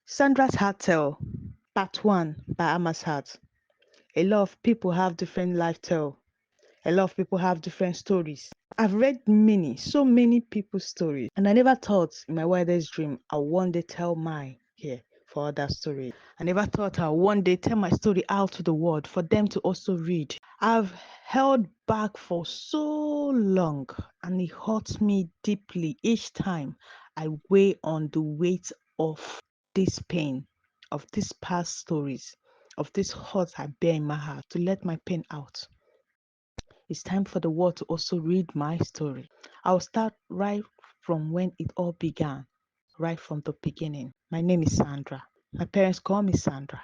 Sandra's Heart Tale, Part 1 by Amah's Heart. A lot of people have different life tale. A lot of people have different stories. I've read so many people's stories, and I never thought in my wildest dream I'll one day tell mine here for other stories. I never thought I'll one day tell my story out to the world for them to also read. I've held back for so long, and it hurts me deeply each time I weigh on the weight of this pain, of these past stories, of this hurt I bear in my heart to let my pain out. It's time for the world to also read my story. I'll start right from when it all began, right from the beginning. My name is Sandra. My parents call me Sandra.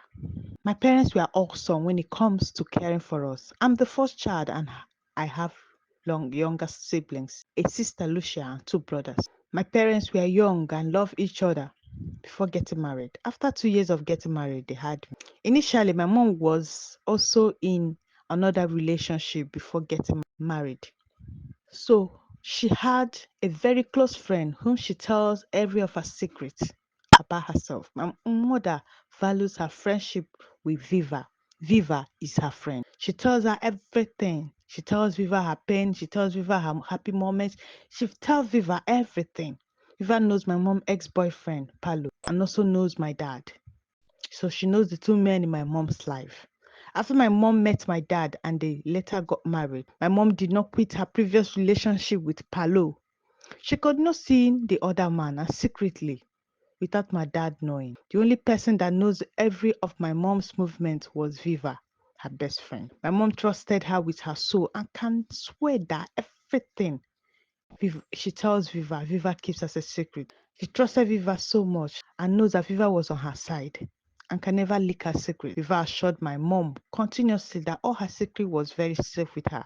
My parents were awesome when it comes to caring for us. I'm the first child and I have younger siblings, a sister Lucia and two brothers. My parents were young and loved each other before getting married. After 2 years of getting married, they had me. Initially, my mom was also in another relationship before getting married. So she had a very close friend whom she tells every of her secrets about herself. My mother values her friendship with Viva. Viva is her friend. She tells her everything. She tells Viva her pain. She tells Viva her happy moments. She tells Viva everything. Viva knows my mom's ex-boyfriend, Palo, and also knows my dad. So she knows the two men in my mom's life. After my mom met my dad and they later got married, my mom did not quit her previous relationship with Palo. She could not see the other man and secretly, without my dad knowing. The only person that knows every of my mom's movement was Viva, her best friend. My mom trusted her with her soul and can swear that everything she tells Viva, Viva keeps as a secret. She trusted Viva so much and knows that Viva was on her side and can never leak her secret. Viva assured my mom continuously that all her secret was very safe with her.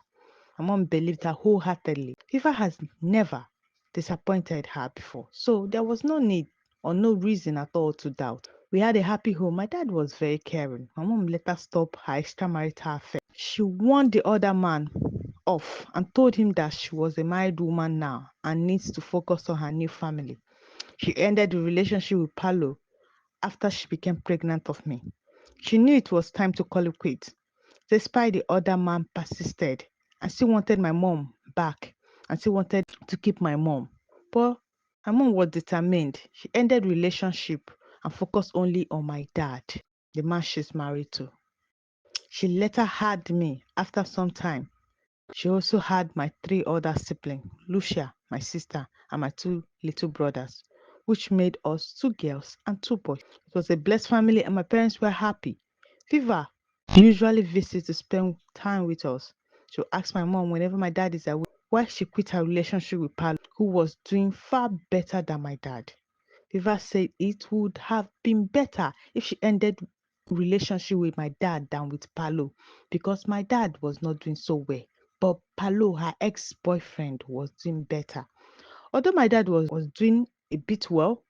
My mom believed her wholeheartedly. Viva has never disappointed her before, so there was no need or no reason at all to doubt. We had a happy home. My dad was very caring. My mom later stopped her extramarital affair. She warned the other man off and told him that she was a married woman now and needs to focus on her new family. She ended the relationship with Palo after she became pregnant of me. She knew it was time to call it quits, despite the other man persisted and still wanted my mom back and still wanted to keep my mom. But my mom was determined. She ended the relationship and focused only on my dad, the man she's married to. She later had me after some time. She also had my three other siblings, Lucia, my sister, and my two little brothers, which made us two girls and two boys. It was a blessed family and my parents were happy. Viva usually visits to spend time with us. She'll ask my mom whenever my dad is away why she quit her relationship with Palo, who was doing far better than my dad. Viva said it would have been better if she ended relationship with my dad than with Palo because my dad was not doing so well. But Palo, her ex-boyfriend, was doing better. Although my dad was doing a bit well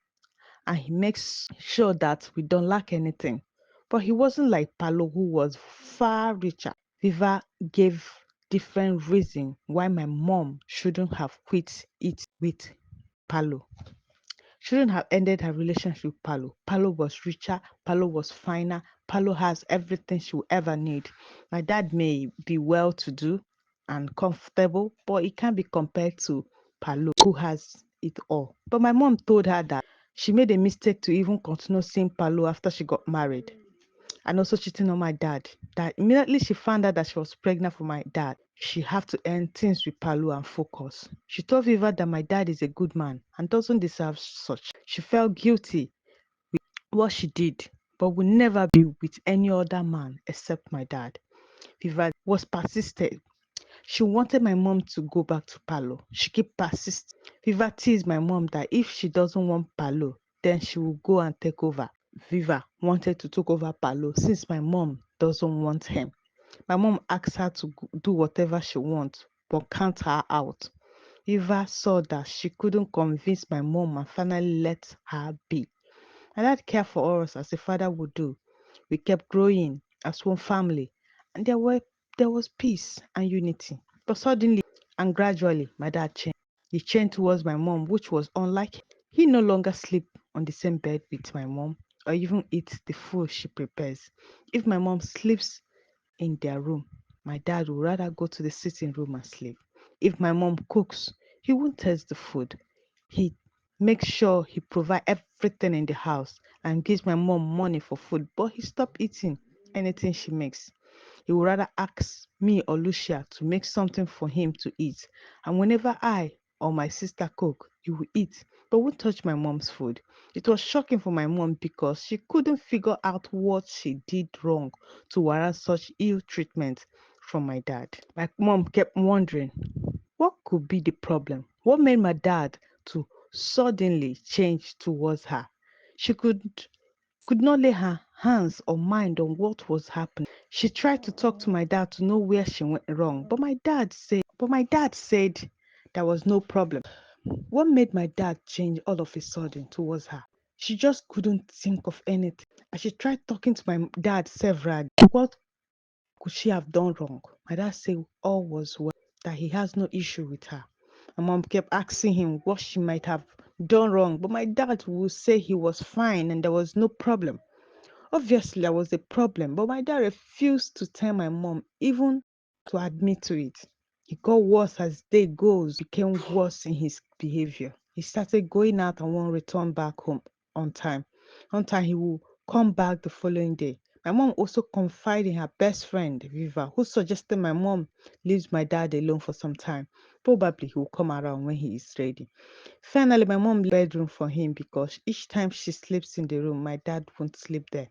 and he makes sure that we don't lack anything. But he wasn't like Palo who was far richer. Viva gave different reason why my mom shouldn't have quit it with Palo. Shouldn't have ended her relationship with Palo. Palo was richer, Palo was finer, Palo has everything she will ever need. My dad may be well to do and comfortable, but it can't be compared to Palo, who has it all. But my mom told her that she made a mistake to even continue seeing Palo after she got married and also cheating on my dad. That immediately she found out that she was pregnant for my dad, she have to end things with Palu and focus. She told Viva that my dad is a good man and doesn't deserve such. She felt guilty with what she did, but would never be with any other man except my dad. Viva was persistent. She wanted my mom to go back to Palo. She kept persisting. Viva teased my mom that if she doesn't want Palo, then she will go and take over. Viva wanted to take over Palo since my mom doesn't want him. My mom asked her to do whatever she wants, but count her out. Viva saw that she couldn't convince my mom and finally let her be. My dad cared for us as a father would do. We kept growing as one family, and there was peace and unity. But suddenly and gradually, my dad changed. He changed towards my mom, which was unlike him. He no longer slept on the same bed with my mom or even eat the food she prepares. If my mom sleeps in their room, my dad would rather go to the sitting room and sleep. If my mom cooks, he won't taste the food. He makes sure he provides everything in the house and gives my mom money for food, but he stopped eating anything she makes. He would rather ask me or Lucia to make something for him to eat. And whenever I or my sister cook, he will eat, but won't touch my mom's food. It was shocking for my mom because she couldn't figure out what she did wrong to warrant such ill treatment from my dad. My mom kept wondering what could be the problem? What made my dad to suddenly change towards her? She could not lay her hands or mind on what was happening. She tried to talk to my dad to know where she went wrong, but my dad said there was no problem. What made my dad change all of a sudden towards her? She just couldn't think of anything. And she tried talking to my dad several. What could she have done wrong? My dad said all was well, that he has no issue with her. My mom kept asking him what she might have done wrong, but my dad would say he was fine and there was no problem. Obviously, there was a problem, but my dad refused to tell my mom, even to admit to it. He got worse as day goes, became worse in his behavior. He started going out and won't return back home on time. On time, he will come back the following day. My mom also confided in her best friend, Viva, who suggested my mom leaves my dad alone for some time. Probably he will come around when he is ready. Finally, my mom left the bedroom for him because each time she sleeps in the room, my dad won't sleep there.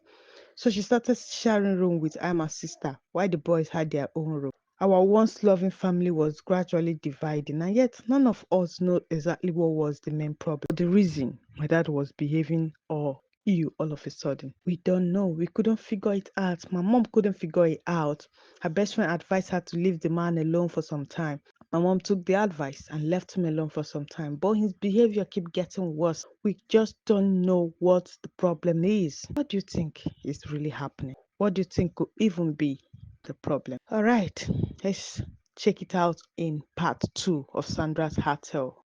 So she started sharing room with Amah's sister, while the boys had their own room. Our once loving family was gradually dividing, and yet none of us know exactly what was the main problem, the reason my dad was behaving or ill all of a sudden. We don't know. We couldn't figure it out. My mom couldn't figure it out. Her best friend advised her to leave the man alone for some time. My mom took the advice and left him alone for some time, but his behavior kept getting worse. We just don't know what the problem is. What do you think is really happening? What do you think could even be the problem? All right, let's check it out in part 2 of Sandra's Heart Tell.